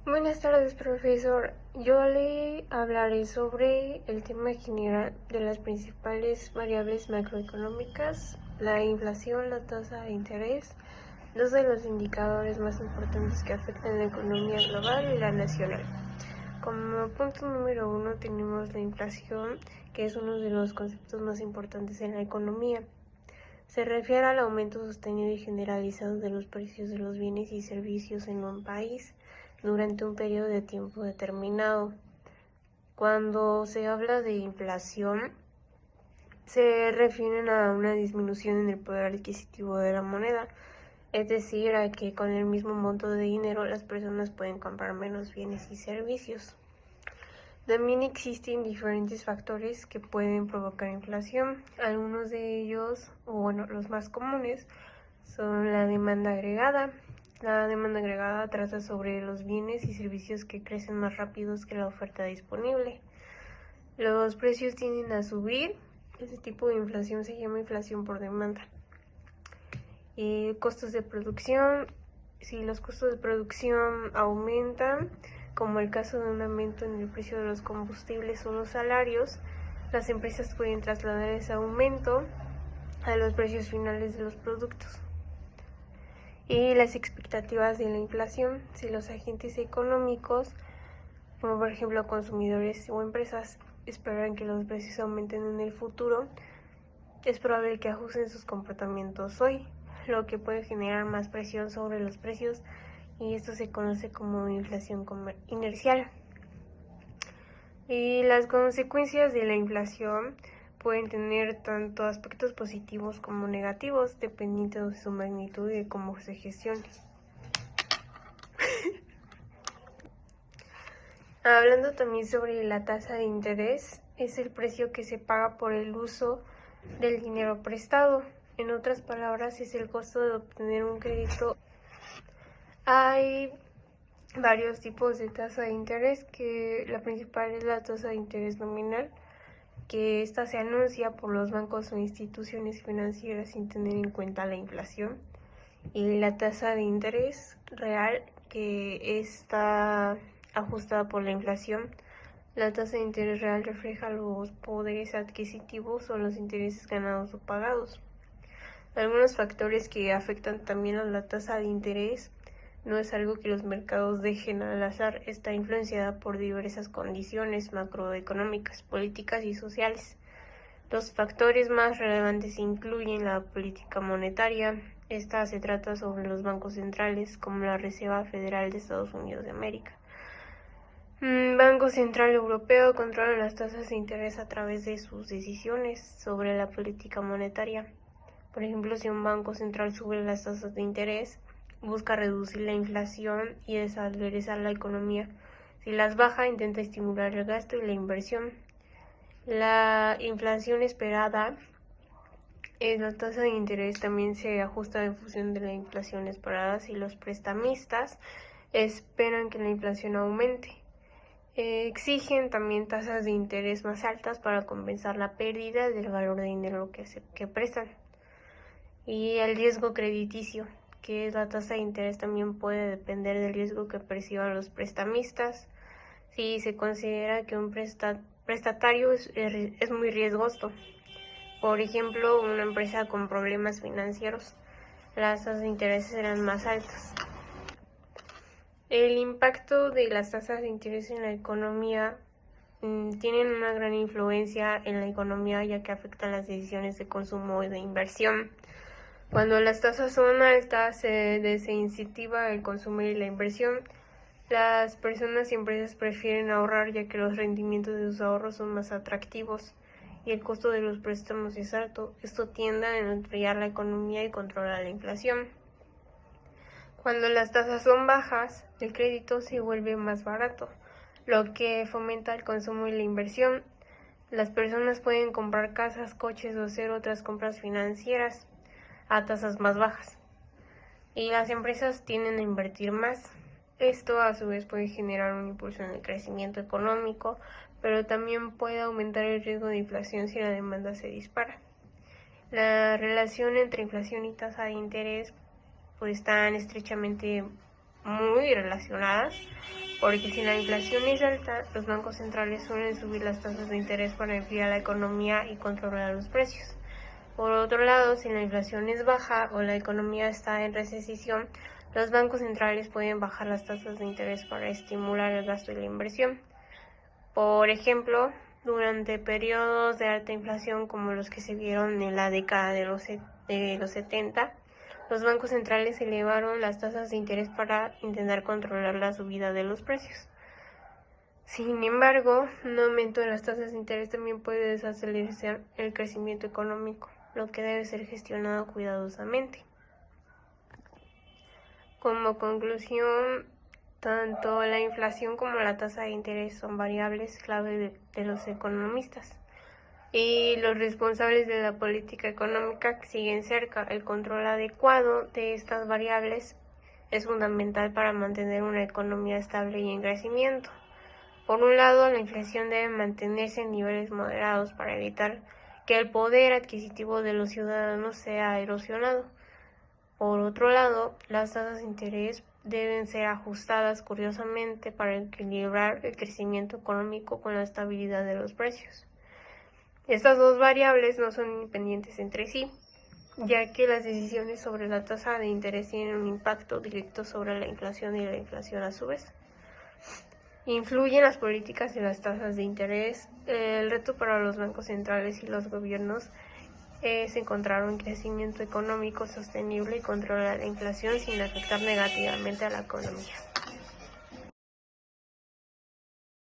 Buenas tardes, profesor. Yo le hablaré sobre el tema general de las principales variables macroeconómicas, la inflación, la tasa de interés, dos de los indicadores más importantes que afectan la economía global y la nacional. Como punto número 1 tenemos la inflación, que es uno de los conceptos más importantes en la economía. Se refiere al aumento sostenido y generalizado de los precios de los bienes y servicios en un país durante un periodo de tiempo determinado. Cuando se habla de inflación, se refieren a una disminución en el poder adquisitivo de la moneda, es decir, a que con el mismo monto de dinero las personas pueden comprar menos bienes y servicios. También existen diferentes factores que pueden provocar inflación. Algunos de ellos, los más comunes, son la demanda agregada. La demanda agregada trata sobre los bienes y servicios que crecen más rápidos que la oferta disponible. Los precios tienden a subir. Este tipo de inflación se llama inflación por demanda. Costos de producción. Si los costos de producción aumentan, como el caso de un aumento en el precio de los combustibles o los salarios, las empresas pueden trasladar ese aumento a los precios finales de los productos. Y las expectativas de la inflación. Si los agentes económicos, como por ejemplo consumidores o empresas, esperan que los precios aumenten en el futuro, es probable que ajusten sus comportamientos hoy, lo que puede generar más presión sobre los precios, y esto se conoce como inflación inercial. Y las consecuencias de la inflación pueden tener tanto aspectos positivos como negativos, dependiendo de su magnitud y de cómo se gestione. Hablando también sobre la tasa de interés, es el precio que se paga por el uso del dinero prestado. En otras palabras, es el costo de obtener un crédito. Hay varios tipos de tasa de interés, que la principal es la tasa de interés nominal, que esta se anuncia por los bancos o instituciones financieras sin tener en cuenta la inflación, y la tasa de interés real, que está ajustada por la inflación. La tasa de interés real refleja los poderes adquisitivos o los intereses ganados o pagados. Algunos factores que afectan también a la tasa de interés no es algo que los mercados dejen al azar, está influenciada por diversas condiciones macroeconómicas, políticas y sociales. Los factores más relevantes incluyen la política monetaria. Esta se trata sobre los bancos centrales, como la Reserva Federal de Estados Unidos de América. Banco Central Europeo controla las tasas de interés a través de sus decisiones sobre la política monetaria. Por ejemplo, si un banco central sube las tasas de interés, busca reducir la inflación y desacelerar la economía. Si las baja, intenta estimular el gasto y la inversión. La inflación esperada, la tasa de interés también se ajusta en función de la inflación esperada si los prestamistas esperan que la inflación aumente. Exigen también tasas de interés más altas para compensar la pérdida del valor de dinero que prestan. Y el riesgo crediticio, que es la tasa de interés, también puede depender del riesgo que perciban los prestamistas. Si se considera que un prestatario es muy riesgoso, por ejemplo, una empresa con problemas financieros, las tasas de interés serán más altas. El impacto de las tasas de interés en la economía tienen una gran influencia en la economía, ya que afectan las decisiones de consumo y de inversión. Cuando las tasas son altas, se desincentiva el consumo y la inversión. Las personas y empresas prefieren ahorrar, ya que los rendimientos de sus ahorros son más atractivos y el costo de los préstamos es alto. Esto tiende a enfriar la economía y controlar la inflación. Cuando las tasas son bajas, el crédito se vuelve más barato, lo que fomenta el consumo y la inversión. Las personas pueden comprar casas, coches o hacer otras compras financieras a tasas más bajas, y las empresas tienden a invertir más. Esto a su vez puede generar un impulso en el crecimiento económico, pero también puede aumentar el riesgo de inflación si la demanda se dispara. La relación entre inflación y tasa de interés pues están estrechamente muy relacionadas, porque si la inflación es alta, los bancos centrales suelen subir las tasas de interés para enfriar la economía y controlar los precios. Por otro lado, si la inflación es baja o la economía está en recesión, los bancos centrales pueden bajar las tasas de interés para estimular el gasto y la inversión. Por ejemplo, durante periodos de alta inflación como los que se vieron en la década de los 70, los bancos centrales elevaron las tasas de interés para intentar controlar la subida de los precios. Sin embargo, un aumento de las tasas de interés también puede desacelerar el crecimiento económico, lo que debe ser gestionado cuidadosamente. Como conclusión, tanto la inflación como la tasa de interés son variables clave de los economistas y los responsables de la política económica que siguen cerca. El control adecuado de estas variables es fundamental para mantener una economía estable y en crecimiento. Por un lado, la inflación debe mantenerse en niveles moderados para evitar que el poder adquisitivo de los ciudadanos sea erosionado. Por otro lado, las tasas de interés deben ser ajustadas curiosamente para equilibrar el crecimiento económico con la estabilidad de los precios. Estas dos variables no son independientes entre sí, ya que las decisiones sobre la tasa de interés tienen un impacto directo sobre la inflación y la inflación a su vez. Influyen las políticas de las tasas de interés. El reto para los bancos centrales y los gobiernos es encontrar un crecimiento económico sostenible y controlar la inflación sin afectar negativamente a la economía.